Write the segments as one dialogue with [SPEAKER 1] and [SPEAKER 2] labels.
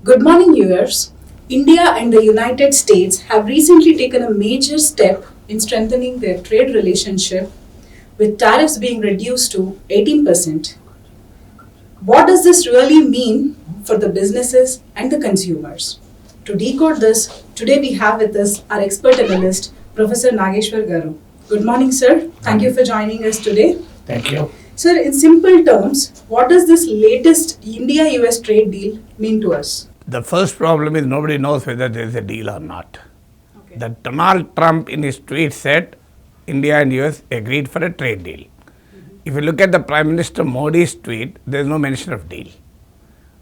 [SPEAKER 1] Good morning, viewers. India and the United States have recently taken a major step in strengthening their trade relationship, with tariffs being reduced to 18%. What does this really mean for the businesses and the consumers? To decode this, today we have with us our expert analyst, Professor Nageshwar Garu. Good morning, sir. Thank you for joining us today.
[SPEAKER 2] Thank you.
[SPEAKER 1] Sir, in simple terms, what does this latest India-US trade deal mean to us?
[SPEAKER 2] The first problem is nobody knows whether there is a deal or not.
[SPEAKER 1] Okay.
[SPEAKER 2] That Donald Trump in his tweet said India and US agreed for a trade deal. If you look at the Prime Minister Modi's tweet, there is no mention of deal.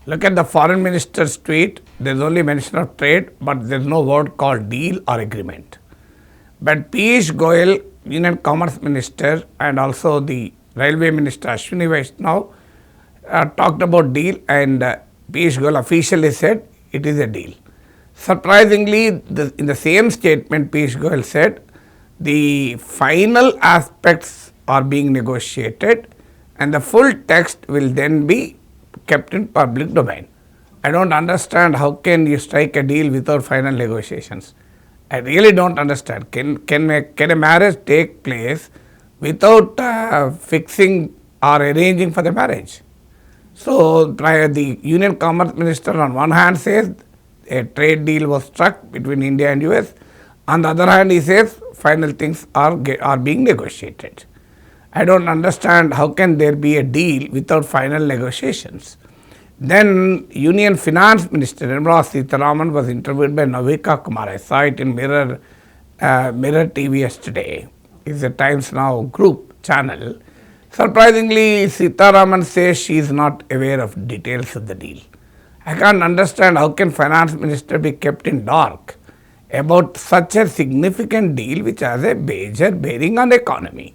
[SPEAKER 2] Look at the Foreign Minister's tweet, there is only mention of trade, but there is no word called deal or agreement. But Piyush Goyal, Union Commerce Minister, and also the Railway Minister Ashwini Vaishnaw talked about deal, and Piyush Goyal officially said it is a deal. Surprisingly, in the same statement, Piyush Goyal said the final aspects are being negotiated and the full text will then be kept in public domain. I don't understand how can you strike a deal without final negotiations. I really don't understand. Can a marriage take place without fixing or arranging for the marriage? So, the Union Commerce Minister on one hand says a trade deal was struck between India and US. On the other hand, he says final things are being negotiated. I don't understand how can there be a deal without final negotiations. Then Union Finance Minister Nirmala Sitharaman was interviewed by Navika Kumar. I saw it in Mirror TV yesterday. It's a Times Now group channel. Surprisingly, Sitharaman says she is not aware of details of the deal. I can't understand how can Finance Minister be kept in dark about such a significant deal which has a major bearing on the economy.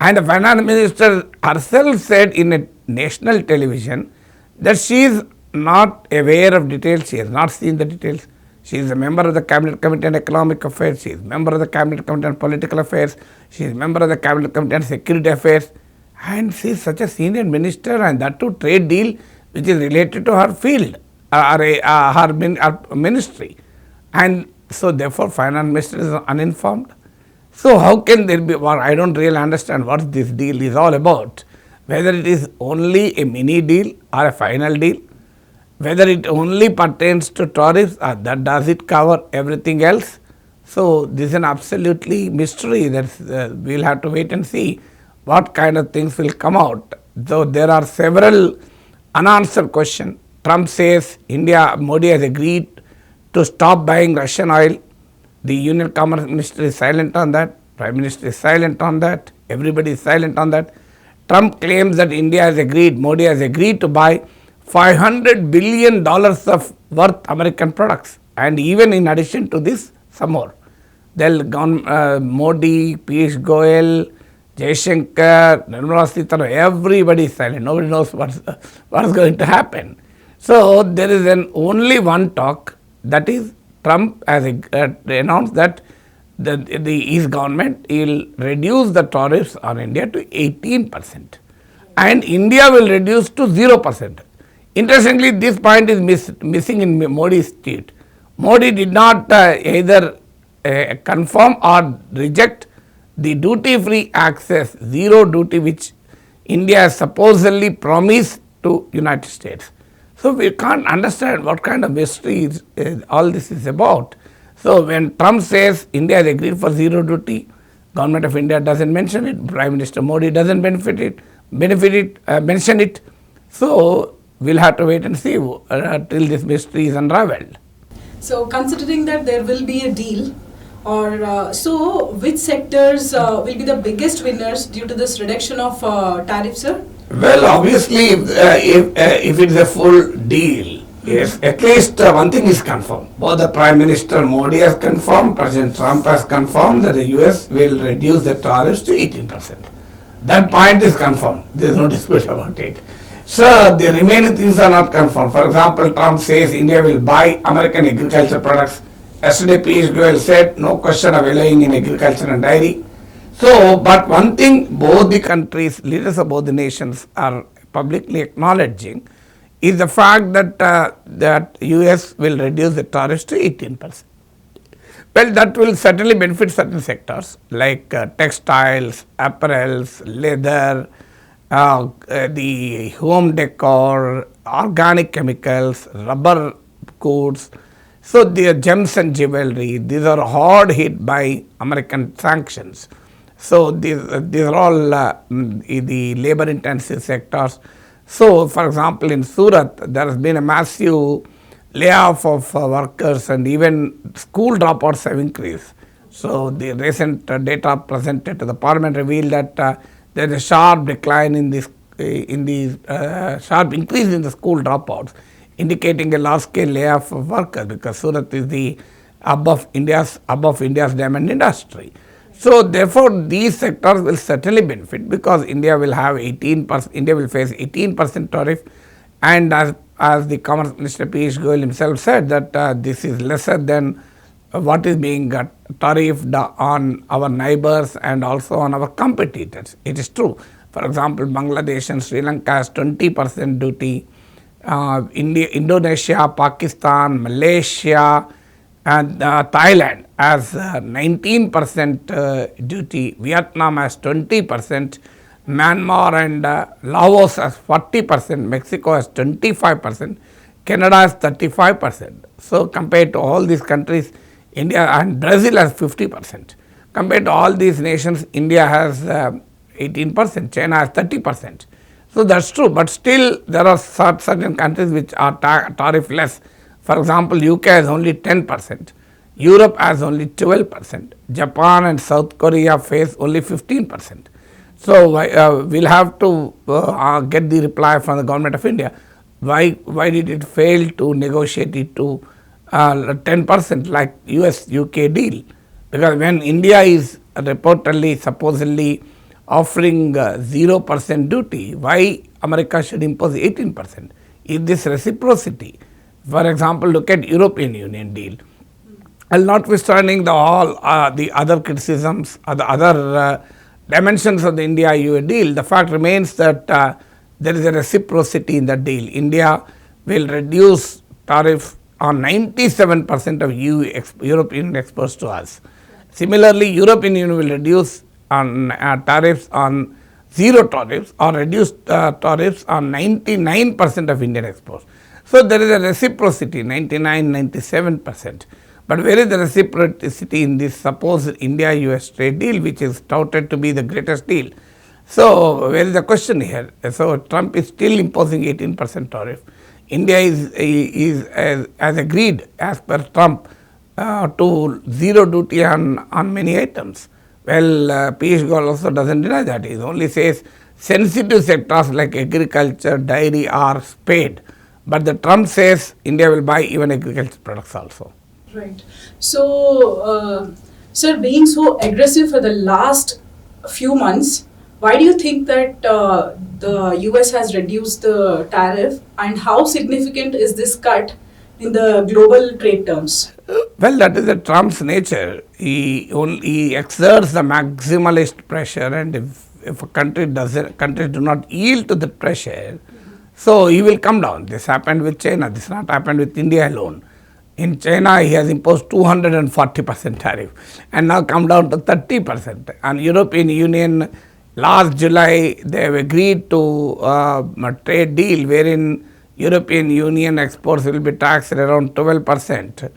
[SPEAKER 2] And the Finance Minister herself said in a national television that she is not aware of details, she has not seen the details. She is a member of the Cabinet Committee on Economic Affairs, she is a member of the Cabinet Committee on Political Affairs, she is a member of the Cabinet Committee on Security Affairs, and she is such a senior minister, and that too trade deal which is related to her field, her ministry. And so therefore Finance Minister is uninformed. So how can there be, well, I don't really understand what this deal is all about, whether it is only a mini deal or a final deal, whether it only pertains to tariffs or that does it cover everything else. So this is an absolutely mystery that we'll have to wait and see what kind of things will come out. Though there are several unanswered questions. Trump says Modi has agreed to stop buying Russian oil. The Union Commerce Minister is silent on that, Prime Minister is silent on that, everybody is silent on that. Trump claims that Modi has agreed to buy $500 billion of worth American products, and even in addition to this, some more. Modi, Piyush Goyal, Jaishankar, Nirmala Sitharaman, everybody is silent, nobody knows what's going to happen. So there is only one talk, that is Trump has announced that his government will reduce the tariffs on India to 18%, and India will reduce to 0%. Interestingly, this point is missing in Modi's tweet. Modi did not either confirm or reject the duty-free access, zero duty, which India has supposedly promised to United States. So we can't understand what kind of mystery all this is about. So when Trump says India has agreed for zero duty, Government of India doesn't mention it, Prime Minister Modi doesn't mention it. So we'll have to wait and see till this mystery is unraveled.
[SPEAKER 1] So considering that there will be a deal, so which sectors will be the biggest winners due to this reduction of tariffs, sir?
[SPEAKER 2] Well, obviously, if it is a full deal, yes, at least one thing is confirmed. Both the Prime Minister Modi has confirmed, President Trump has confirmed that the US will reduce the tariffs to 18%. That point is confirmed. There is no dispute about it. So the remaining things are not confirmed. For example, Trump says India will buy American agriculture products. Yesterday, Piyush Goyal said no question of allying in agriculture and dairy. So, but one thing both the countries, leaders of both the nations are publicly acknowledging is the fact that US will reduce the tariffs to 18%. Well, that will certainly benefit certain sectors like textiles, apparels, leather, the home decor, organic chemicals, rubber goods. So, the gems and jewelry, these are hard hit by American sanctions. So, these are all the labor intensive sectors. So, for example, in Surat, there has been a massive layoff of workers, and even school dropouts have increased. So, the recent data presented to the parliament revealed that there is a sharp decline in this sharp increase in the school dropouts, indicating a large scale layoff of workers, because Surat is the above India's diamond industry. So, therefore, these sectors will certainly benefit, because India will have 18%, India will face 18% tariff, and as the Commerce Minister Piyush Goyal himself said, that this is lesser than what is being tariffed on our neighbors and also on our competitors. It is true. For example, Bangladesh and Sri Lanka has 20% duty, Indonesia, Pakistan, Malaysia, and Thailand has 19% duty, Vietnam has 20%, Myanmar and Laos has 40%, Mexico has 25%, Canada has 35%. So, compared to all these countries, India and Brazil has 50%. Compared to all these nations, India has 18%, China has 30%. So, that is true, but still there are certain countries which are tariff less. For example, UK has only 10%, Europe has only 12%, Japan and South Korea face only 15%. So, we will have to get the reply from the government of India. Why did it fail to negotiate it to 10% like US UK deal? Because when India is reportedly, supposedly offering 0% duty, why America should impose 18%? Is this reciprocity? For example, look at European Union deal. And notwithstanding all the other criticisms or the other dimensions of the India-EU deal, the fact remains that there is a reciprocity in the deal. India will reduce tariff on 97% of European exports to us. Similarly, European Union will reduce on tariffs on zero tariffs or reduce tariffs on 99% of Indian exports. So, there is a reciprocity 99-97%. But where is the reciprocity in this supposed India-US trade deal, which is touted to be the greatest deal? So, where is the question here? So, Trump is still imposing 18% tariff. India has agreed, as per Trump, to zero duty on many items. Well, Piyush Goyal also does not deny that. He only says sensitive sectors like agriculture, dairy are spared. But the Trump says India will buy even agriculture products also.
[SPEAKER 1] Right. So, sir, being so aggressive for the last few months, why do you think that the US has reduced the tariff, and how significant is this cut in the global trade terms?
[SPEAKER 2] Well, that is the Trump's nature. He exerts the maximalist pressure, and if a countries do not yield to the pressure, so he will come down. This happened with China. This not happened with India alone. In China, he has imposed 240% tariff and now come down to 30%. And European Union, last July, they have agreed to a trade deal wherein European Union exports will be taxed at around 12%.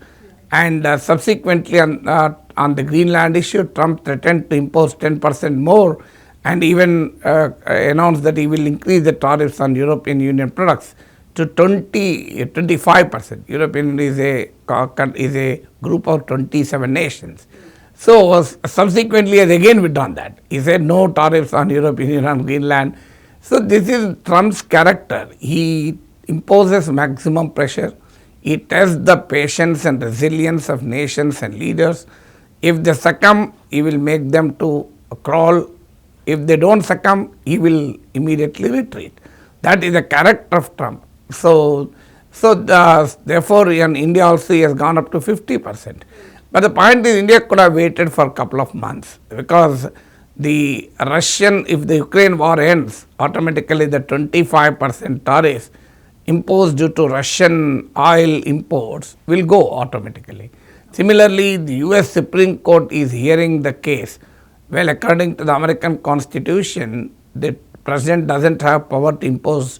[SPEAKER 2] And subsequently, on the Greenland issue, Trump threatened to impose 10% more, and even announced that he will increase the tariffs on European Union products to 25%. European Union is a group of 27 nations. So, subsequently has again withdrawn that. He said no tariffs on European Union on Greenland. So, this is Trump's character. He imposes maximum pressure. He tests the patience and resilience of nations and leaders. If they succumb, he will make them to crawl. If they do not succumb, he will immediately retreat. That is the character of Trump. So therefore, in India also he has gone up to 50%. But the point is, India could have waited for a couple of months, because the Russian, if the Ukraine war ends, automatically the 25% tariffs imposed due to Russian oil imports will go automatically. Similarly, the US Supreme Court is hearing the case. Well, according to the American Constitution, the president doesn't have power to impose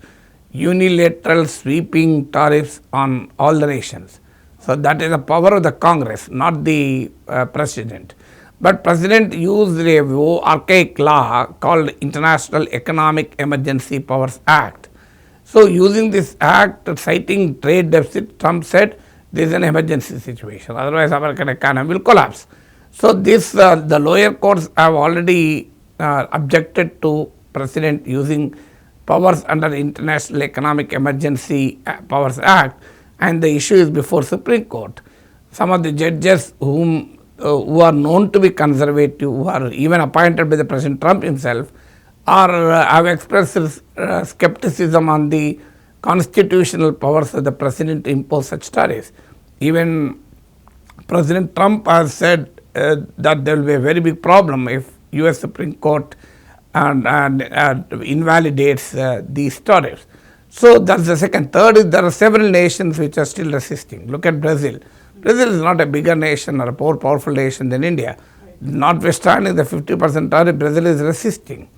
[SPEAKER 2] unilateral sweeping tariffs on all the nations. So that is the power of the Congress, not the president. But president used a archaic law called International Economic Emergency Powers Act. So using this act, citing trade deficit, Trump said this is an emergency situation, otherwise American economy will collapse. So this the lower courts have already objected to president using powers under International Economic Emergency Powers Act, and the issue is before Supreme Court. Some of the judges who are known to be conservative, who are even appointed by the President Trump himself, have expressed skepticism on the constitutional powers of the president to impose such tariffs. Even President Trump has said that there will be a very big problem if US Supreme Court invalidates these tariffs. So that's the second. Third is there are several nations which are still resisting. Look at Brazil. Brazil is not a bigger nation or a more powerful nation than India. Notwithstanding the 50% tariff, Brazil is resisting.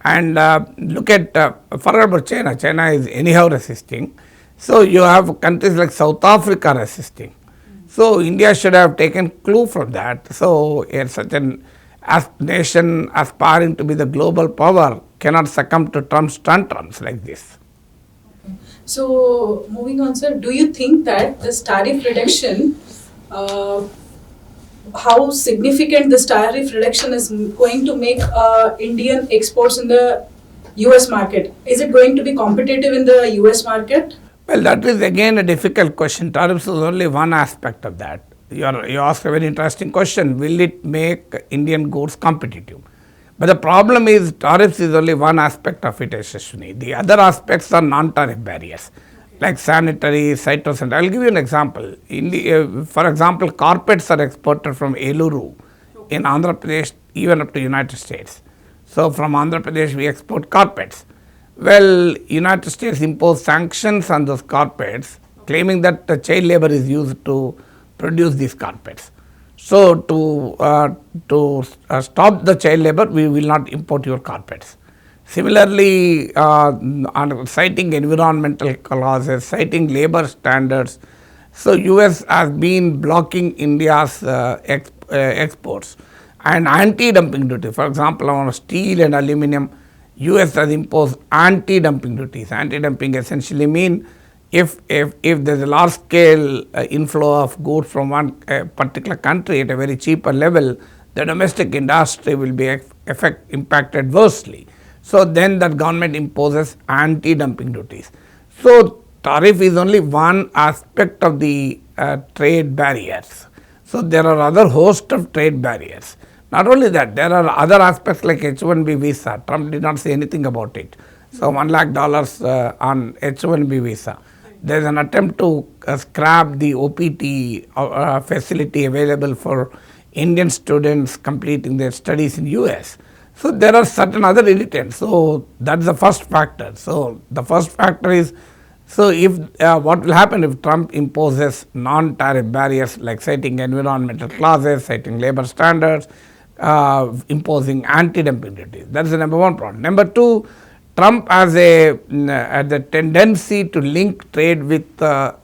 [SPEAKER 2] And look at, forget about China. China is anyhow resisting. So you have countries like South Africa resisting. So India should have taken clue from that. So such a nation aspiring to be the global power cannot succumb to Trump's tantrums like this.
[SPEAKER 1] So, moving on, sir, do you think that this tariff reduction, how significant this tariff reduction is going to make Indian exports in the US market? Is it going to be competitive in the US market?
[SPEAKER 2] Well, that is again a difficult question. Tariffs is only one aspect of that. You asked a very interesting question. Will it make Indian goods competitive? But the problem is tariffs is only one aspect of it, Yashaswini. The other aspects are non-tariff barriers, like sanitary, phytosanitary. I will give you an example. For example, carpets are exported from Eluru in Andhra Pradesh even up to United States. So from Andhra Pradesh we export carpets. Well, United States imposed sanctions on those carpets, claiming that child labor is used to produce these carpets. So to stop the child labor, we will not import your carpets. Similarly, citing environmental clauses, citing labor standards. So US has been blocking India's exports and anti-dumping duty. For example, on steel and aluminum, US has imposed anti-dumping duties. Anti-dumping essentially mean if there is a large scale inflow of goods from one particular country at a very cheaper level, the domestic industry will be impacted adversely. So then that government imposes anti-dumping duties. So tariff is only one aspect of the trade barriers. So there are other host of trade barriers. Not only that, there are other aspects like H1B visa. Trump did not say anything about it. So $1 lakh on H1B visa. There is an attempt to scrap the OPT facility available for Indian students completing their studies in US. So there are certain other irritants. So that's the first factor. So the first factor is, so if what will happen if Trump imposes non-tariff barriers like citing environmental clauses, citing labor standards, imposing anti-dumping duties. That is the number one problem. Number two, Trump has a tendency to link trade with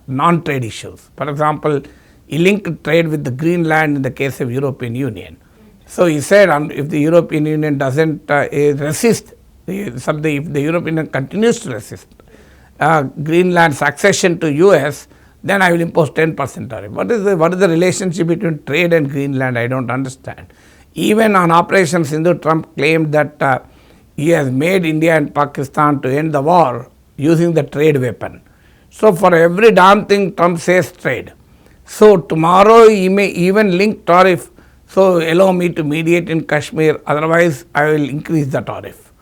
[SPEAKER 2] non-trade issues. For example, he linked trade with the Greenland in the case of European Union. So he said if the European Union doesn't resist, if the European Union continues to resist Greenland's accession to US, then I will impose 10% tariff. What is the relationship between trade and Greenland? I don't understand. Even on Operation Sindhu, Trump claimed that he has made India and Pakistan to end the war using the trade weapon. So for every damn thing Trump says trade. So tomorrow he may even link tariff. So allow me to mediate in Kashmir, otherwise I will increase the tariff.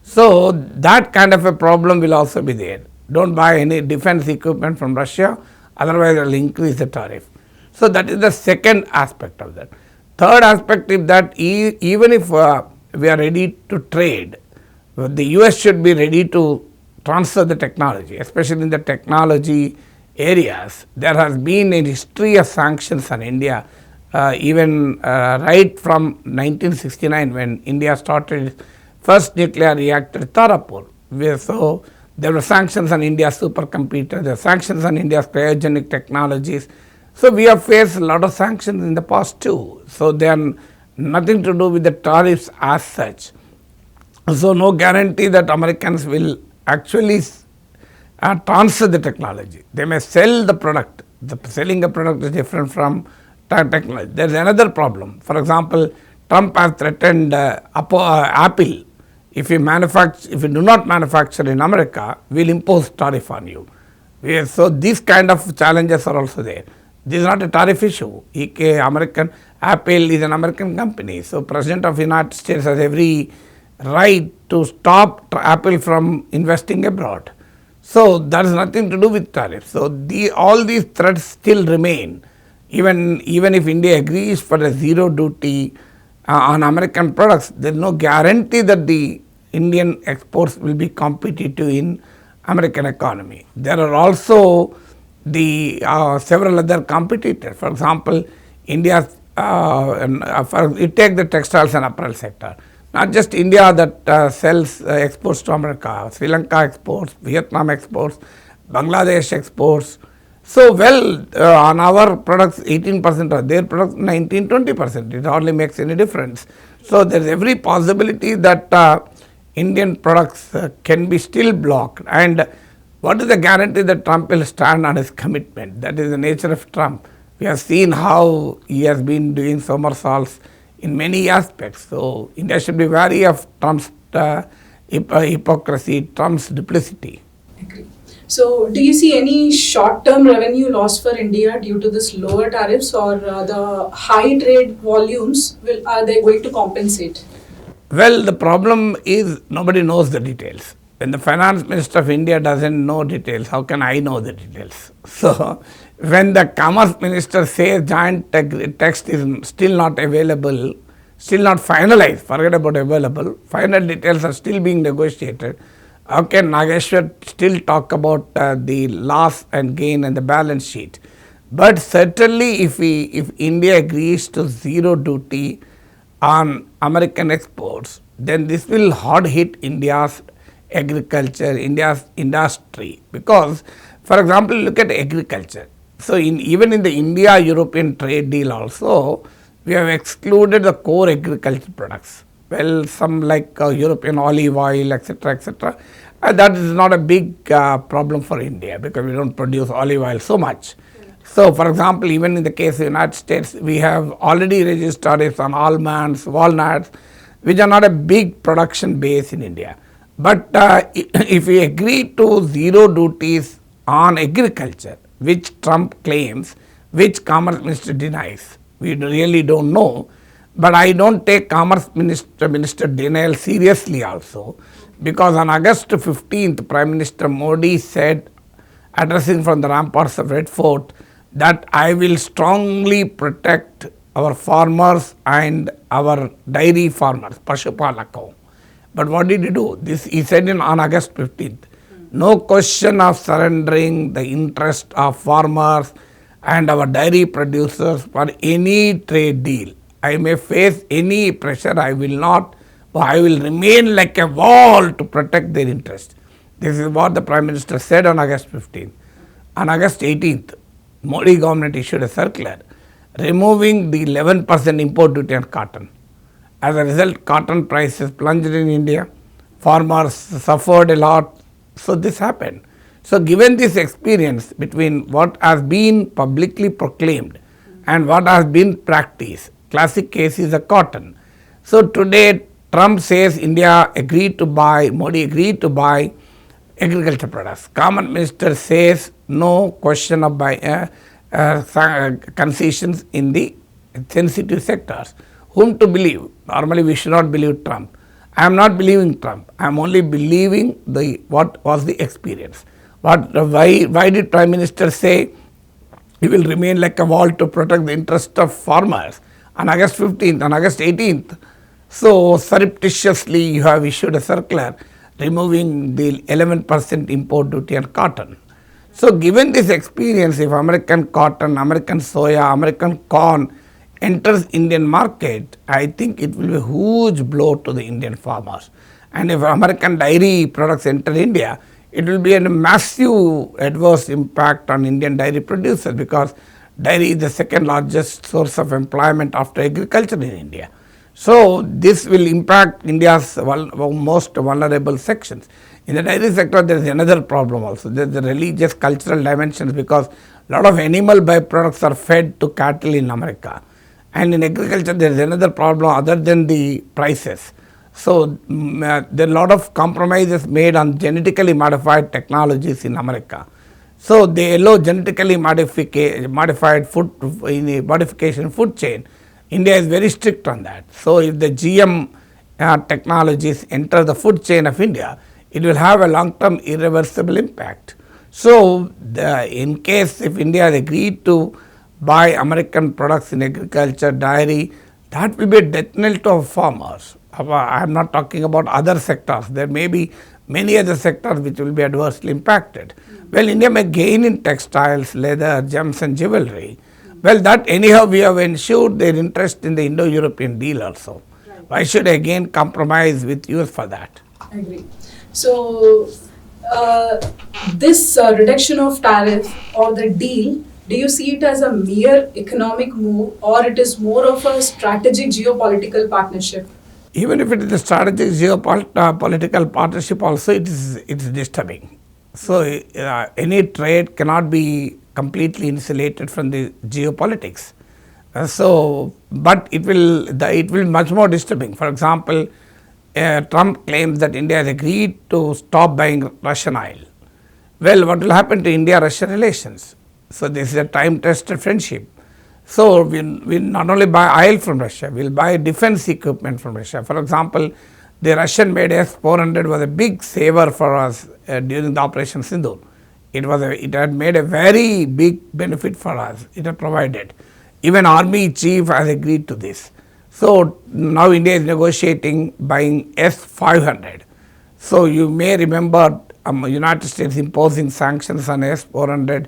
[SPEAKER 2] So that kind of a problem will also be there. Don't buy any defense equipment from Russia, otherwise I will increase the tariff. So that is the second aspect of that. Third aspect is that even if we are ready to trade, the US should be ready to transfer the technology, especially in the technology areas. There has been a history of sanctions on India, even right from 1969 when India started its first nuclear reactor, Tarapur. So there were sanctions on India's supercomputer, there were sanctions on India's cryogenic technologies. So we have faced a lot of sanctions in the past too. So they are nothing to do with the tariffs as such. So no guarantee that Americans will actually transfer the technology. They may sell the product. Selling a product is different from technology. There is another problem. For example, Trump has threatened Apple. If you do not manufacture in America, we'll impose tariff on you. So these kind of challenges are also there. This is not a tariff issue. Apple is an American company. So President of the United States has every right to stop Apple from investing abroad. So that has nothing to do with tariffs. So all these threats still remain. Even if India agrees for a zero duty on American products, there is no guarantee that the Indian exports will be competitive in American economy. There are also the several other competitors. For example, India, you take the textiles and apparel sector. Not just India that sells exports to America, Sri Lanka exports, Vietnam exports, Bangladesh exports. So on our products 18% or their products 19-20%. It hardly makes any difference. So there is every possibility that Indian products can be still blocked. And what is the guarantee that Trump will stand on his commitment? That is the nature of Trump. We have seen how he has been doing somersaults in many aspects. So India should be wary of Trump's hypocrisy, Trump's duplicity.
[SPEAKER 1] Agree. So do you see any short-term revenue loss for India due to this lower tariffs, or the high trade volumes, are they going to compensate?
[SPEAKER 2] Well, the problem is nobody knows the details. When the finance minister of India doesn't know details, how can I know the details? So when the commerce minister says joint text is still not available, still not finalized, forget about available, final details are still being negotiated, how can Nageshwar still talk about the loss and gain and the balance sheet? But certainly if India agrees to zero duty on American exports, then this will hard hit India's agriculture, India's industry. Because, for example, look at agriculture. So even in the India-European trade deal also, we have excluded the core agriculture products. Well, some like European olive oil, etc., etc. That is not a big problem for India because we don't produce olive oil so much. So, for example, even in the case of the United States, we have already registered tariffs on almonds, walnuts, which are not a big production base in India. But if we agree to zero duties on agriculture, which Trump claims, which Commerce Minister denies, we really don't know. But I don't take Commerce Minister denial seriously also, because on August 15th, Prime Minister Modi said, addressing from the ramparts of Red Fort, that I will strongly protect our farmers and our dairy farmers, Pashupalakau. But what did he do? This he said on August 15th. No question of surrendering the interest of farmers and our dairy producers for any trade deal. I may face any pressure, I will remain like a wall to protect their interest. This is what the Prime Minister said on August 15th. On August 18th, Modi government issued a circular removing the 11% import duty on cotton. As a result, cotton prices plunged in India. Farmers suffered a lot. So this happened. So given this experience between what has been publicly proclaimed and what has been practiced, classic case is the cotton. So today Trump says India agreed to buy, Modi agreed to buy agriculture products. Commerce Minister says no question of concessions in the sensitive sectors. Whom to believe? Normally we should not believe Trump. I am not believing Trump. I am only believing what was the experience. Why did Prime Minister say he will remain like a wall to protect the interest of farmers on August 15th, on August 18th? So surreptitiously you have issued a circular removing the 11% import duty on cotton. So given this experience, if American cotton, American soya, American corn enters Indian market, I think it will be a huge blow to the Indian farmers. And if American dairy products enter India, it will be a massive adverse impact on Indian dairy producers, because dairy is the second largest source of employment after agriculture in India. So this will impact India's most vulnerable sections. In the dairy sector, there is another problem also. There is the religious cultural dimensions, because a lot of animal byproducts are fed to cattle in America. And in agriculture, there is another problem other than the prices. So there are a lot of compromises made on genetically modified technologies in America. So they allow genetically modified food in the modification food chain. India is very strict on that. So if the GM technologies enter the food chain of India, it will have a long-term irreversible impact. So in case if India has agreed to buy American products in agriculture, dairy, that will be a death knell to our farmers. I am not talking about other sectors. There may be many other sectors which will be adversely impacted. Well, India may gain in textiles, leather, gems and jewelry. Well, that anyhow we have ensured their interest in the Indo-European deal also. Right. Why should I again compromise with US for that?
[SPEAKER 1] I agree. So, this reduction of tariff or the deal, do you see it as a mere economic move, or it is more of a strategic geopolitical partnership?
[SPEAKER 2] Even if it is a strategic geopolitical partnership also, it is disturbing. So any trade cannot be completely insulated from the geopolitics. But it will be much more disturbing. For example, Trump claims that India has agreed to stop buying Russian oil. Well, what will happen to India-Russia relations? So this is a time-tested friendship. So we not only buy oil from Russia, we will buy defense equipment from Russia. For example, the Russian-made S-400 was a big saver for us during the Operation Sindoor. It had made a very big benefit for us. It had provided. Even Army Chief has agreed to this. So now India is negotiating buying S-500. So you may remember United States imposing sanctions on S-400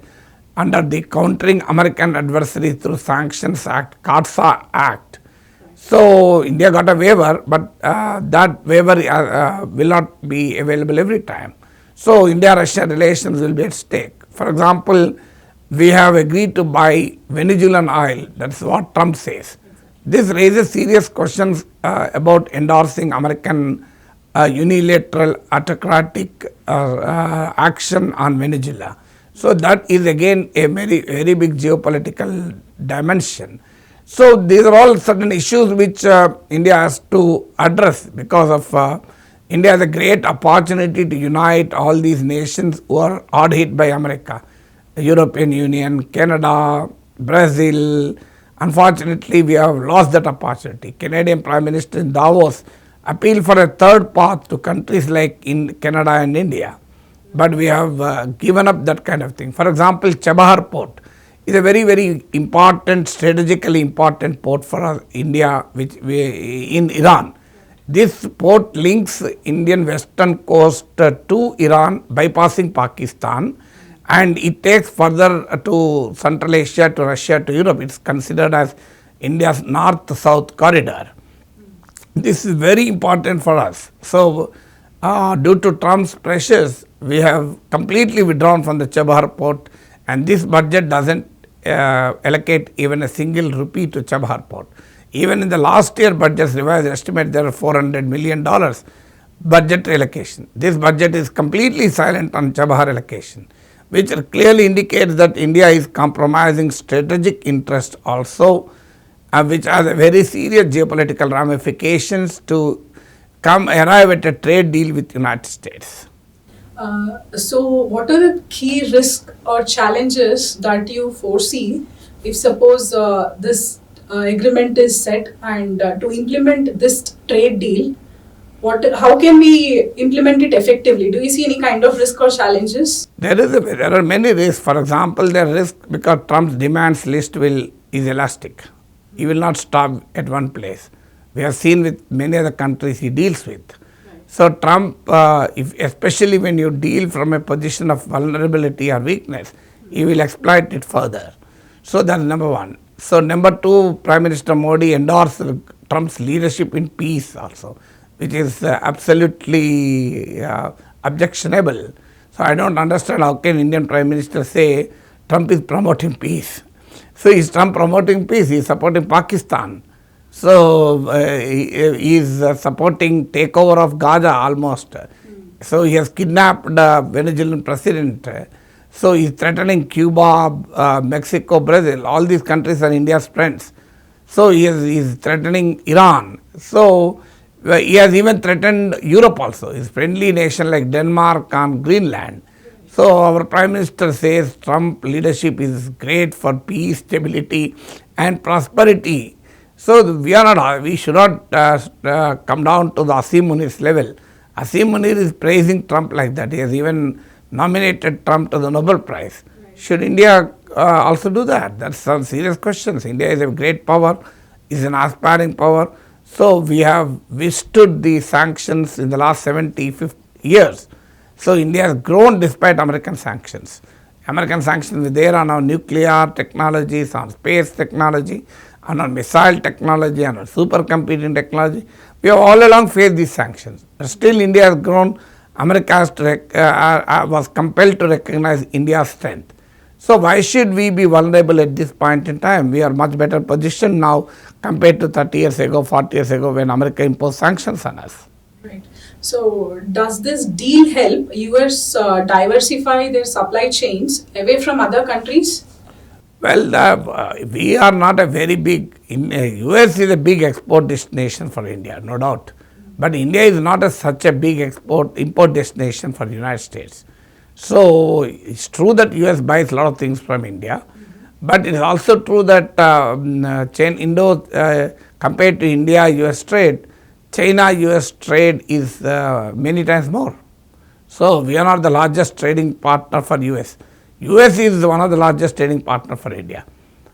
[SPEAKER 2] under the Countering American Adversaries Through Sanctions Act, CARSA Act. So India got a waiver, but that waiver will not be available every time. So India-Russia relations will be at stake. For example, we have agreed to buy Venezuelan oil. That's what Trump says. This raises serious questions about endorsing American unilateral autocratic action on Venezuela. So that is again a very, very big geopolitical dimension. So these are all certain issues which India has to address, because of India has a great opportunity to unite all these nations who are hard hit by America. The European Union, Canada, Brazil. Unfortunately, we have lost that opportunity. Canadian Prime Minister in Davos appealed for a third path to countries like in Canada and India. But we have given up that kind of thing. For example, Chabahar port is a very, very important, strategically important port for India, in Iran. This port links Indian western coast to Iran, bypassing Pakistan, and it takes further to Central Asia, to Russia, to Europe. It's considered as India's north-south corridor. This is very important for us. So, due to Trump's pressures, we have completely withdrawn from the Chabahar port, and this budget doesn't allocate even a single rupee to Chabahar port. Even in the last year budget's revised estimate, there are $400 million budget allocation. This budget is completely silent on Chabahar allocation, which clearly indicates that India is compromising strategic interest also, which has a very serious geopolitical ramifications to arrive at a trade deal with United States.
[SPEAKER 1] So what are the key risks or challenges that you foresee if suppose this agreement is set, and to implement this trade deal, how can we implement it effectively? Do you see any kind of risk or challenges?
[SPEAKER 2] There are many risks. For example, there are risks because Trump's demands list is elastic. He will not stop at one place. We have seen with many other countries he deals with. Right. So Trump, especially when you deal from a position of vulnerability or weakness, he will exploit it further. So that's number one. So number two, Prime Minister Modi endorsed Trump's leadership in peace also, which is absolutely objectionable. So I don't understand how can Indian Prime Minister say Trump is promoting peace. So is Trump promoting peace? He is supporting Pakistan. So he is supporting takeover of Gaza almost. So he has kidnapped the Venezuelan president. So he is threatening Cuba, Mexico, Brazil. All these countries are India's friends. So he is threatening Iran. So he has even threatened Europe also. His friendly nation like Denmark and Greenland. So our Prime Minister says Trump leadership is great for peace, stability and prosperity. So we should not come down to the Asim Munir's level. Asim Munir is praising Trump like that. He has even nominated Trump to the Nobel Prize. Right. Should India also do that? That's some serious questions. India is a great power, is an aspiring power. So we have withstood the sanctions in the last 70, 50 years. So India has grown despite American sanctions. American sanctions were there on our nuclear technologies, on space technology, on our missile technology, on our supercomputing technology. We have all along faced these sanctions. But still India has grown. America has was compelled to recognize India's strength. So why should we be vulnerable at this point in time? We are much better positioned now compared to 30 years ago, 40 years ago when America imposed sanctions on us.
[SPEAKER 1] Right. So does this deal help US diversify their supply chains away from other countries?
[SPEAKER 2] Well, we are not a very big, US is a big export destination for India, no doubt. But India is not such a big import destination for the United States. So it's true that US buys a lot of things from India, but it is also true that compared to India-US trade, China-US trade is many times more. So we are not the largest trading partner for US. US is one of the largest trading partner for India.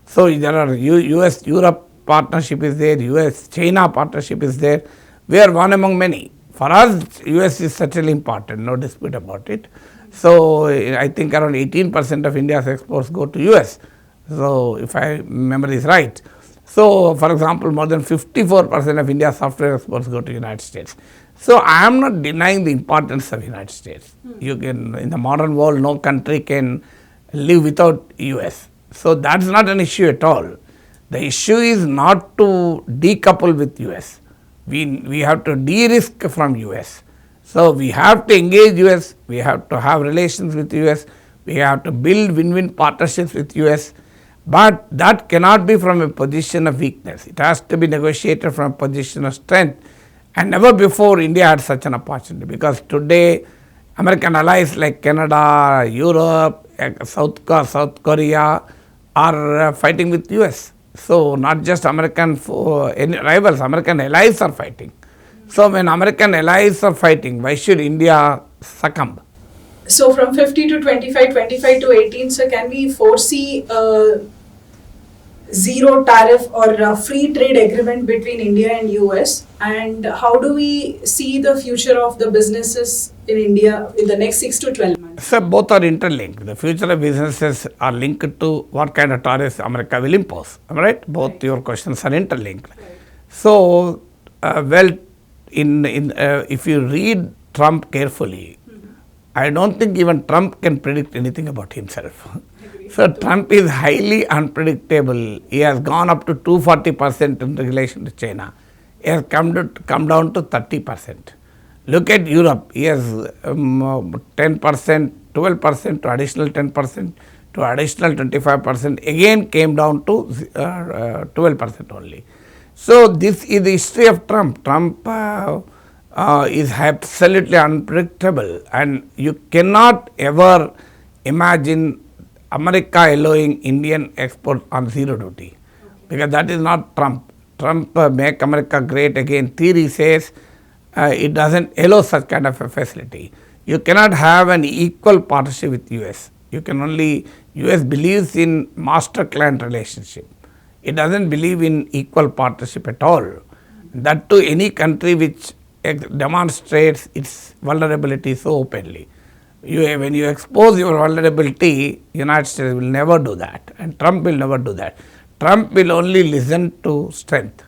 [SPEAKER 2] So there are US-Europe partnership is there, US-China partnership is there. We are one among many. For us, US is certainly important, no dispute about it. So I think around 18% of India's exports go to US. So if I memory is right. So for example, more than 54% of India's software exports go to United States. So I am not denying the importance of United States. You can, in the modern world, no country can live without US. So that's not an issue at all. The issue is not to decouple with US. We have to de-risk from US. So we have to engage US, we have to have relations with US, we have to build win-win partnerships with US, but that cannot be from a position of weakness. It has to be negotiated from a position of strength. And never before India had such an opportunity, because today American allies like Canada, Europe, South Korea are fighting with US. So not just American rivals, American allies are fighting. So when American allies are fighting, why should India succumb?
[SPEAKER 1] So from 50 to 25, 25 to 18, so can we foresee zero tariff or a free trade agreement between India and US? And how do we see the future of the businesses in India in the next 6 to 12 months?
[SPEAKER 2] So both are interlinked. The future of businesses are linked to what kind of tariffs America will impose. Am I right? Both right. Your questions are interlinked. Right. So, if you read Trump carefully, I don't think even Trump can predict anything about himself. So Trump is highly unpredictable. He has gone up to 240% in relation to China. He has come down to 30%. Look at Europe. He has 10%, 12% to additional 10% to additional 25%. Again came down to 12% only. So this is the history of Trump. Trump is absolutely unpredictable, and you cannot ever imagine America allowing Indian export on zero duty, because that is not Trump. Trump make America great again theory says it doesn't allow such kind of a facility. You cannot have an equal partnership with US. US believes in master-client relationship. It doesn't believe in equal partnership at all. That to any country which demonstrates its vulnerability so openly. When you expose your vulnerability, United States will never do that, and Trump will never do that. Trump will only listen to strength.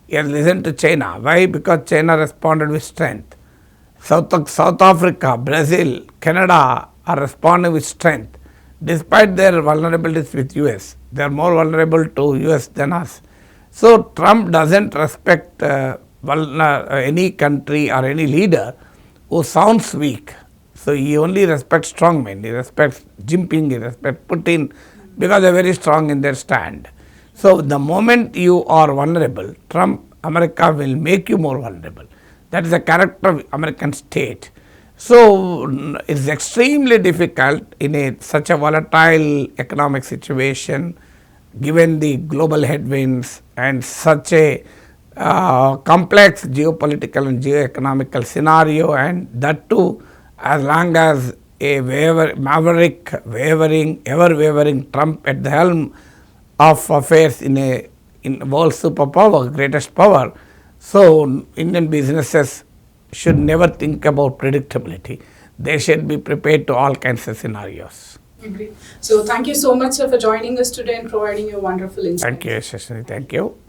[SPEAKER 2] He has listened to China. Why? Because China responded with strength. South Africa, Brazil, Canada are responding with strength. Despite their vulnerabilities with US, they are more vulnerable to US than us. So Trump doesn't respect any country or any leader who sounds weak. So he only respects strong men. He respects Jinping, he respects Putin because they are very strong in their stand. So the moment you are vulnerable, America will make you more vulnerable. That is the character of American state. So it's extremely difficult in such a volatile economic situation, given the global headwinds and such a complex geopolitical and geoeconomical scenario, and that too as long as a maverick, ever wavering Trump at the helm of affairs in world superpower, greatest power. So Indian businesses should never think about predictability. They should be prepared to all kinds of scenarios.
[SPEAKER 1] Agree. So thank you so much, sir, for joining us today and providing your wonderful insights.
[SPEAKER 2] Thank you, Shashini. Thank you.